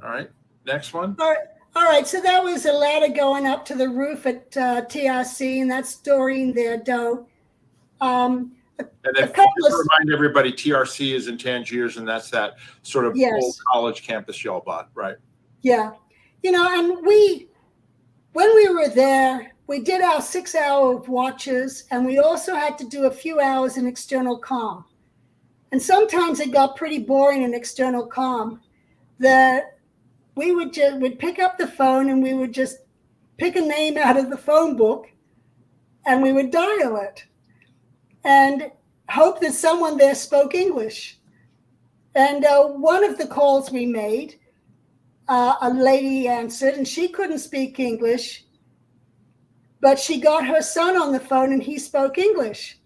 All right, next one. All right, so that was a ladder going up to the roof at TRC, and that's storing their dough. And then just to remind everybody, TRC is in Tangiers, and that's that sort of old college campus y'all bought, right? Yeah. And when we were there, we did our 6-hour watches, and we also had to do a few hours in external comm. And sometimes it got pretty boring in external comm that we would pick up the phone, and we would just pick a name out of the phone book, and we would dial it and hope that someone there spoke English. And one of the calls we made, a lady answered, and she couldn't speak English, but she got her son on the phone, and he spoke English.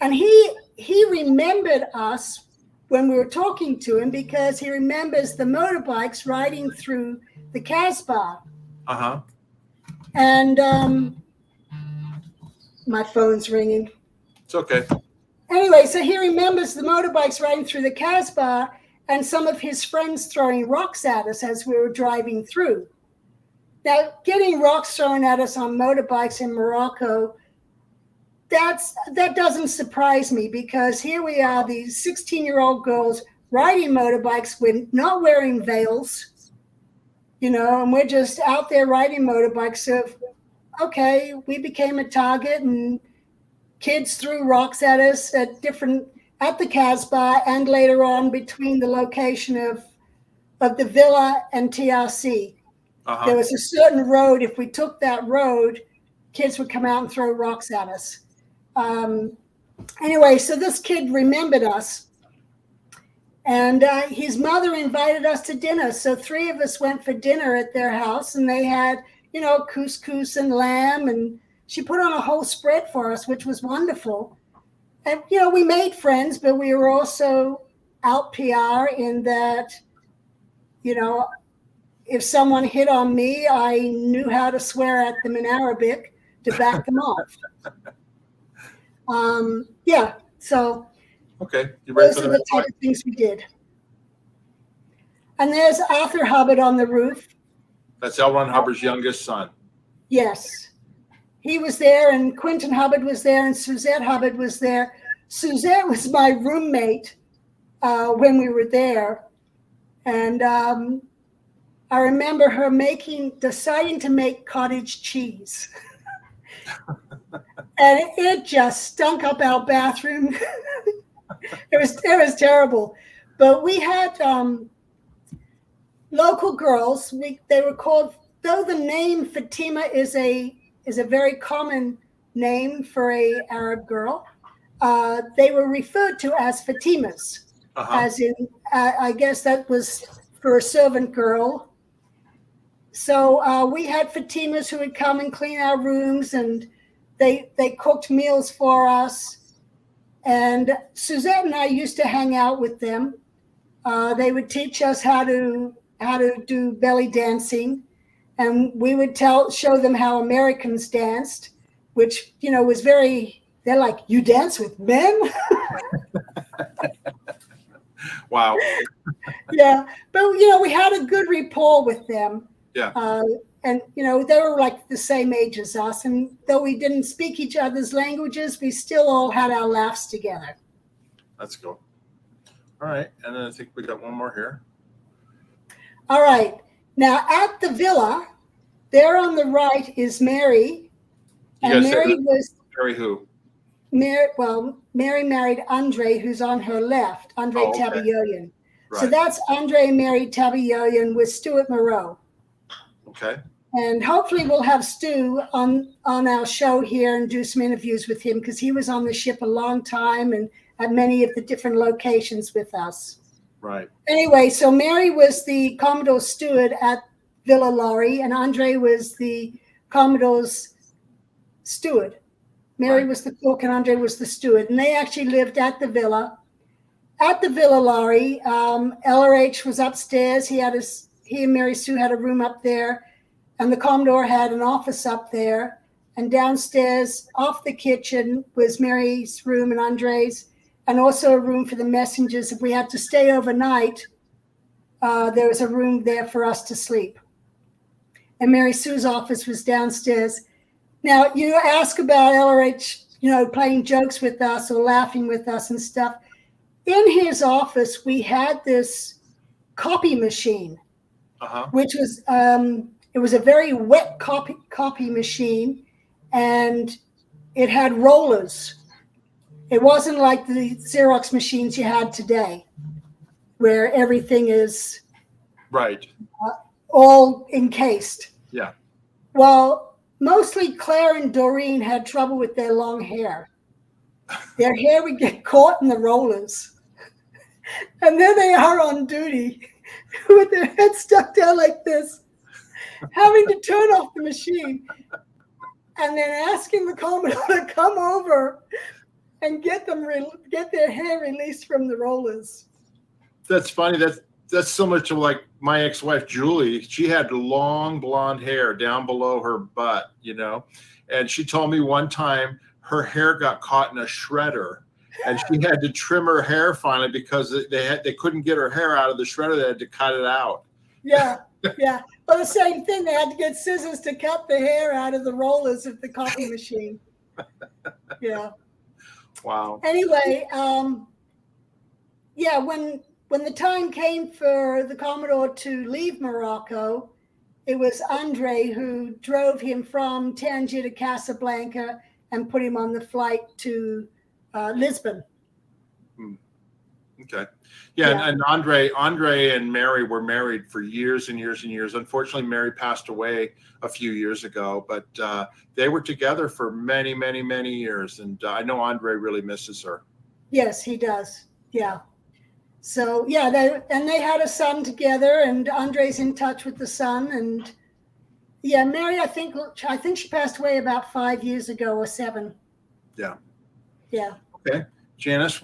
And he remembered us when we were talking to him, because he remembers the motorbikes riding through the Casbah. Uh-huh. And my phone's ringing. It's okay. Anyway, so he remembers the motorbikes riding through the Casbah and some of his friends throwing rocks at us as we were driving through. Now, getting rocks thrown at us on motorbikes in Morocco, that doesn't surprise me, because here we are, these 16-year-old girls riding motorbikes with not wearing veils, and we're just out there riding motorbikes. So, okay, we became a target, and kids threw rocks at us at the Casbah, and later on between the location of the villa and TRC. Uh-huh. There was a certain road. If we took that road, kids would come out and throw rocks at us. Anyway, so this kid remembered us, and his mother invited us to dinner. So 3 of us went for dinner at their house, and they had, couscous and lamb, and she put on a whole spread for us, which was wonderful. And, we made friends, but we were also out PR in that, if someone hit on me, I knew how to swear at them in Arabic to back them off. Yeah, so okay, you ready those for are the type of things we did. And there's Arthur Hubbard on the roof. That's L. Ron Hubbard's youngest son. Yes, he was there, and Quentin Hubbard was there, and Suzette Hubbard was there. Suzette was my roommate when we were there, and I remember her deciding to make cottage cheese. And it just stunk up our bathroom. It was terrible. But we had local girls. They were called, though the name Fatima is a very common name for a Arab girl. They were referred to as Fatimas, as in I guess that was for a servant girl. So we had Fatimas who would come and clean our rooms, and they cooked meals for us. And Suzette and I used to hang out with them. They would teach us how to do belly dancing, and we would show them how Americans danced, which was very. They're like, you dance with men? Wow. Yeah, but we had a good rapport with them. Yeah. And they were like the same age as us, and though we didn't speak each other's languages, we still all had our laughs together. That's cool. All right, and then I think we got one more here. All right, now at the villa, there on the right is Mary, and Mary was Mary who? Mary married Andre, who's on her left, Andre Tabayoyan. Right. So that's Andre and Mary Tabayoyan with Stuart Moreau. Okay. And hopefully we'll have Stu on our show here and do some interviews with him, because he was on the ship a long time and at many of the different locations with us. Right. Anyway, so Mary was the Commodore steward at Villa Laurie, and Andre was the Commodore's steward. Mary was the cook and Andre was the steward. And they actually lived at the villa. At the Villa Laurie, LRH was upstairs. He and Mary Sue had a room up there, and the Commodore had an office up there. And downstairs, off the kitchen, was Mary's room and Andre's, and also a room for the messengers. If we had to stay overnight, there was a room there for us to sleep. And Mary Sue's office was downstairs. Now, you ask about LRH, playing jokes with us or laughing with us and stuff. In his office, we had this copy machine, which was, it was a very wet copy machine, and it had rollers. It wasn't like the Xerox machines you had today, where everything is all encased. Yeah. Well, mostly Claire and Doreen had trouble with their long hair. Their hair would get caught in the rollers. And there they are on duty with their heads stuck down like this, having to turn off the machine and then asking the Commodore to come over and get their hair released from the rollers. That's funny. That's similar to like my ex-wife, Julie. She had long blonde hair down below her butt, and she told me one time her hair got caught in a shredder and she had to trim her hair finally because they couldn't get her hair out of the shredder. They had to cut it out. Yeah. Yeah. Well, the same thing. They had to get scissors to cut the hair out of the rollers of the copy machine. Yeah. Wow. Anyway, when the time came for the Commodore to leave Morocco, it was Andre who drove him from Tangier to Casablanca and put him on the flight to Lisbon. Okay. Yeah. And Andre and Mary were married for years and years and years. Unfortunately, Mary passed away a few years ago, but they were together for many, many, many years. And I know Andre really misses her. Yes, he does. Yeah. So, yeah, they had a son together, and Andre's in touch with the son. And, yeah, Mary, I think she passed away about 5 years ago or 7. Yeah. Yeah. Okay. Janis,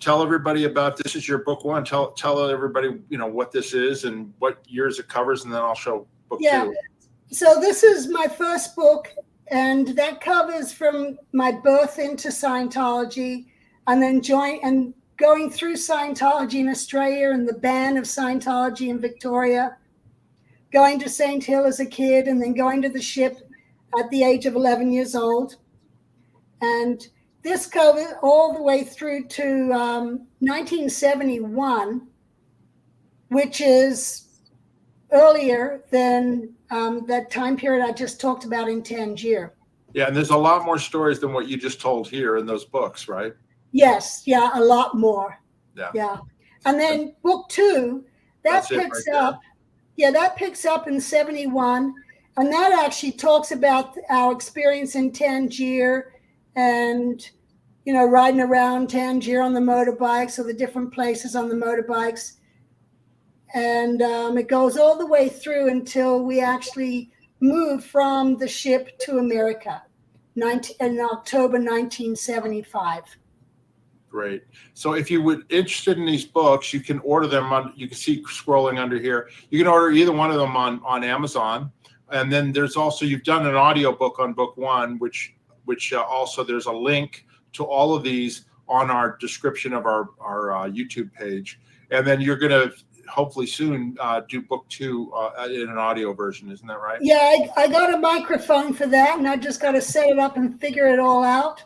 tell everybody about this. Is your book 1. Tell everybody, what this is and what years it covers, and then I'll show book 2. So this is my first book, and that covers from my birth into Scientology, and then going through Scientology in Australia and the ban of Scientology in Victoria, going to St. Hill as a kid, and then going to the ship at the age of 11 years old. And this covers all the way through to 1971, which is earlier than that time period I just talked about in Tangier. Yeah, and there's a lot more stories than what you just told here in those books, right? Yes, yeah, a lot more. Yeah. And then book 2, that picks up in 71, and that actually talks about our experience in Tangier and, riding around Tangier on the motorbikes or the different places on the motorbikes. And it goes all the way through until we actually moved from the ship to America in October 1975. Great. So if you would interested in these books, you can order them you can see scrolling under here. You can order either one of them on Amazon. And then there's also, you've done an audio book on book 1, which also there's a link to all of these on our description of our YouTube page. And then you're going to hopefully soon do book 2 in an audio version. Isn't that right? Yeah, I got a microphone for that, and I just got to set it up and figure it all out.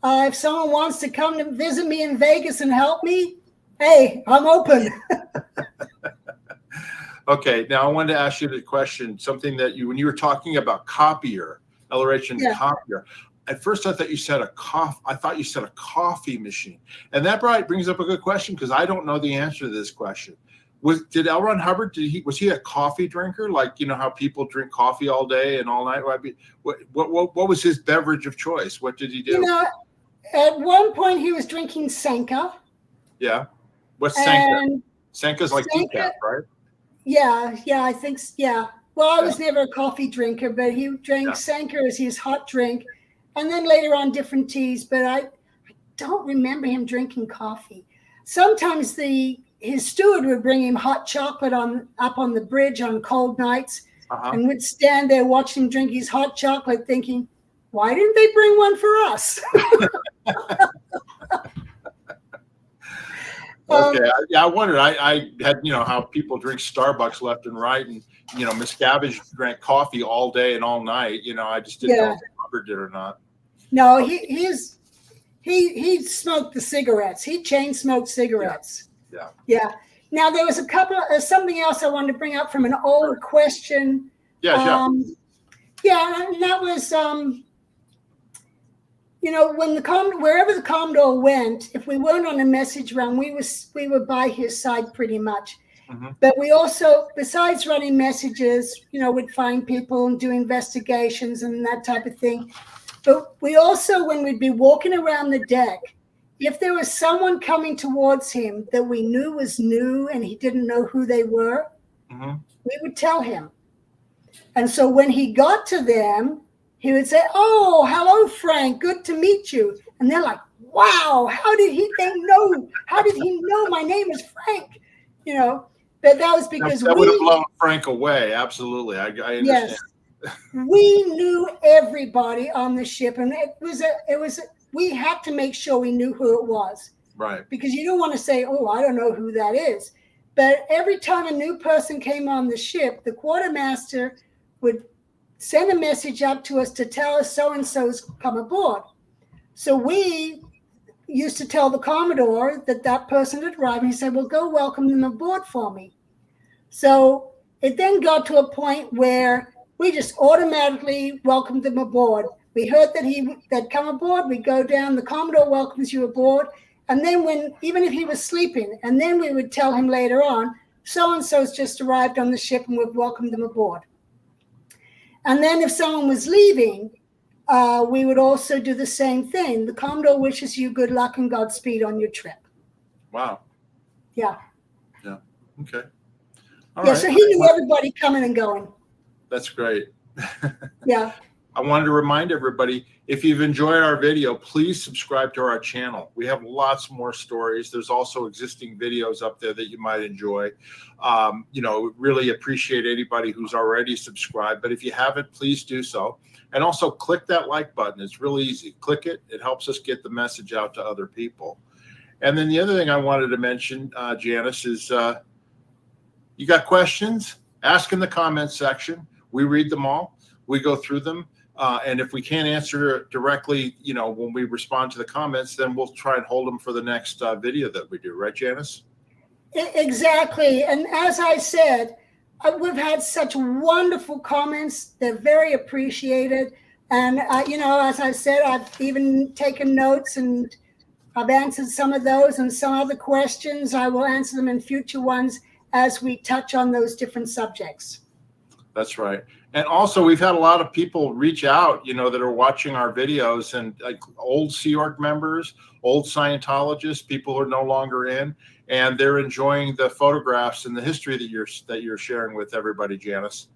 If someone wants to come to visit me in Vegas and help me, hey, I'm open. Okay, now I wanted to ask you the question, something that when you were talking about copier, LRH and copier, at first I thought you said a coffee machine. And that brings up a good question, because I don't know the answer to this question. Did L. Ron Hubbard, was he a coffee drinker? Like, you know how people drink coffee all day and all night? What was his beverage of choice? What did he do? You know, at one point he was drinking Sanka. Yeah. What's Sanka? And Sanka's like decaf, right? Yeah, I think, yeah. Well, I was never a coffee drinker, but he drank Sanka as his hot drink, and then later on different teas, but I don't remember him drinking coffee. Sometimes his steward would bring him hot chocolate up on the bridge on cold nights, and would stand there watching him drink his hot chocolate thinking, why didn't they bring one for us? Okay, I wondered. I had, you know, how people drink Starbucks left and right, and you know, Miscavige drank coffee all day and all night. You know, I just didn't know if Hubbard did or not. No, he smoked the cigarettes. He chain smoked cigarettes. Yeah. Now there was something else I wanted to bring up from an old question. Yeah, and that was you know, when wherever the Commodore went, if we weren't on a message run, we were by his side pretty much. But we also, besides running messages, you know, we'd find people and do investigations and that type of thing. But we also, when we'd be walking around the deck, if there was someone coming towards him that we knew was new and he didn't know who they were, we would tell him. And so when he got to them, he would say, "Oh, hello, Frank. Good to meet you." And they're like, "Wow, how did he know? How did he know my name is Frank?" You know, but that was because that would have blown Frank away. Absolutely, I understand. Yes, we knew everybody on the ship, and we had to make sure we knew who it was, right? Because you don't want to say, "Oh, I don't know who that is." But every time a new person came on the ship, the quartermaster would send a message up to us to tell us so-and-so's come aboard. So we used to tell the Commodore that person had arrived, and he said, "Well, go welcome them aboard for me." So it then got to a point where we just automatically welcomed them aboard. We heard that they'd come aboard, we go down, the Commodore welcomes you aboard, and then even if he was sleeping, and then we would tell him later on, so-and-so's just arrived on the ship and we've welcomed them aboard. And then if someone was leaving, we would also do the same thing. The Commodore wishes you good luck and Godspeed on your trip. Wow. Yeah. Yeah. Okay. All right. So he knew everybody coming and going. That's great. Yeah. I wanted to remind everybody, if you've enjoyed our video, please subscribe to our channel. We have lots more stories. There's also existing videos up there that you might enjoy. You know, really appreciate anybody who's already subscribed, but if you haven't, please do so. And also click that like button. It's really easy. Click it. It helps us get the message out to other people. And then the other thing I wanted to mention, Janis, is you got questions? Ask in the comments section. We read them all. We go through them. And if we can't answer directly, you know, when we respond to the comments, then we'll try and hold them for the next video that we do. Right, Janis? Exactly. And as I said, we've had such wonderful comments. They're very appreciated. And, you know, as I said, I've even taken notes and I've answered some of those, and some other questions. I will answer them in future ones as we touch on those different subjects. That's right. And also, we've had a lot of people reach out, you know, that are watching our videos, and like old Sea Org members, old Scientologists, people who are no longer in, and they're enjoying the photographs and the history that you're sharing with everybody, Janis.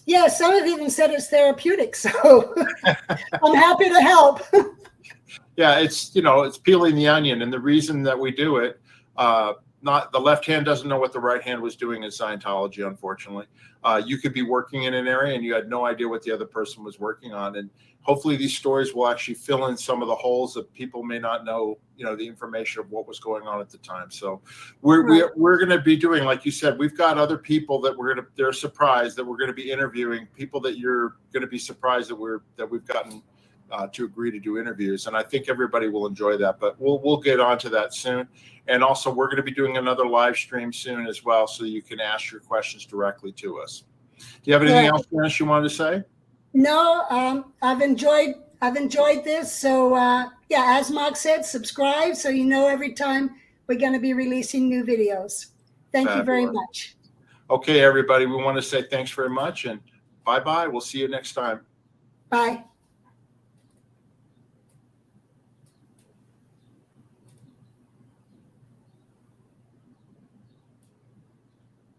Yeah, some have even said it's therapeutic, so I'm happy to help. Yeah, it's, you know, it's peeling the onion, and the reason that we do it, not the left hand doesn't know what the right hand was doing in Scientology, unfortunately. You could be working in an area and you had no idea what the other person was working on. And hopefully these stories will actually fill in some of the holes that people may not know, you know, the information of what was going on at the time. So we're going to be doing, like you said, we've got other people that they're surprised that we're going to be interviewing, people that you're going to be surprised that we've gotten to agree to do interviews. And I think everybody will enjoy that, but we'll get onto that soon. And also we're going to be doing another live stream soon as well, so you can ask your questions directly to us. Do you have anything else, Janis, you wanted to say? No, I've enjoyed this. So yeah, as Mark said, subscribe so you know every time we're going to be releasing new videos. Thank you very Fabulous. much. Okay, everybody, we want to say thanks very much and bye-bye. We'll see you next time. Bye.